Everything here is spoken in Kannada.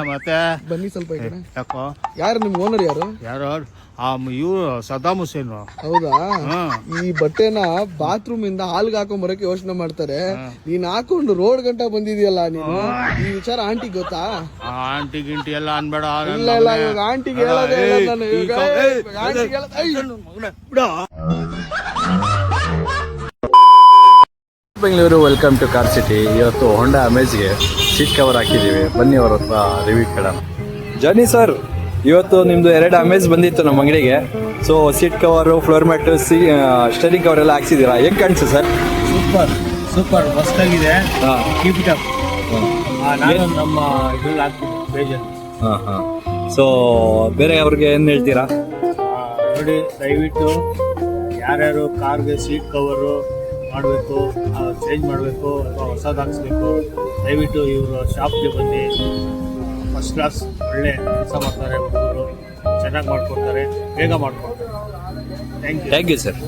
ಮತ್ತೆ ಬನ್ನಿ ಸ್ವಲ್ಪ ಈ ಕಡೆ. ಯಾಕೋ ಯಾರು ನಿಮ್ ಓನರ್ ಯಾರು? ಯಾರೋ ಇವ್ರು ಸದ್ದಾಮ್ ಹುಸೇನ್. ಹೌದಾ? ಈ ಬಟ್ಟೆನ ಬಾತ್ರೂಮ್ ಇಂದ ಹಾಲ್ಗೆ ಹಾಕೊಂಡ್ ಬರಕ್ಕೆ ಯೋಚನೆ ಮಾಡ್ತಾರೆ, ನೀನ್ ಹಾಕೊಂಡು ರೋಡ್ ಗಂಟ ಬಂದಿದ್ಯಲ್ಲ ನೀನು. ಈ ವಿಚಾರ ಆಂಟಿ ಗೊತ್ತಾ? ಆಂಟಿ ಗಿಂಟಿ ಎಲ್ಲ ಅನ್ಬೇಡ. ಇಲ್ಲ ಇಲ್ಲ, ಇವಾಗ ಆಂಟಿಗೆ ಹೇಳೋದೇ ಇಲ್ಲ ನಾನು. ಇವಾಗ ಆಂಟಿಗೆ Bengaluru, welcome to car city. ಇವತ್ತು ಹೋಂಡಾ ಅಮೇಜ್ಗೆ ಸೀಟ್ ಕವರ್ ಹಾಕಿದ್ದೀವಿ, ಬನ್ನಿ ಅವ್ರ ಹತ್ರ ರಿವ್ಯೂ ಕೇಳೋಣ. ಜಾನಿ ಸರ್, ಇವತ್ತು ನಿಮ್ದು 2 ಅಮೇಜ್ ಬಂದಿತ್ತು ನಮ್ಮ ಅಂಗಡಿಗೆ. So seat cover, floor mat, steering cover ಎಲ್ಲ ಹಾಕ್ಸಿದ್ದೀರಾ, ಹೆಂಗ್ ಕಾಣಿಸ್ತು ಸರ್? ಸೂಪರ್ ಸೂಪರ್ ಮಸ್ತ್ ಆಗಿದೆ. Keep it up. ನಾನು ನಮ್ಮ ಇದ್ರಲ್ಲಿ ಹಾಕ್ತೀನಿ ಬೇಜನ್. ಸೊ ಬೇರೆ ಅವ್ರಿಗೆ ಏನ್ ಹೇಳ್ತೀರಾ? ನೋಡಿ, ದಯವಿಟ್ಟು ಯಾರ್ಯಾರು ಕಾರ್ಗೆ ಸೀಟ್ ಕವರು ಮಾಡಬೇಕು, ಚೇಂಜ್ ಮಾಡಬೇಕು ಅಥವಾ ಹೊಸದು ಹಾಕ್ಸ್ಬೇಕು, ದಯವಿಟ್ಟು ಇವರು ಶಾಪ್ಗೆ ಬನ್ನಿ. ಫಸ್ಟ್ ಕ್ಲಾಸ್ ಒಳ್ಳೆ ಕೆಲಸ ಮಾಡ್ತಾರೆ, ಹುಡುಗರು ಚೆನ್ನಾಗಿ ಮಾಡ್ಕೊಡ್ತಾರೆ, ಬೇಗ ಮಾಡ್ಕೊಡ್ತಾರೆ. Thank you thank you sir.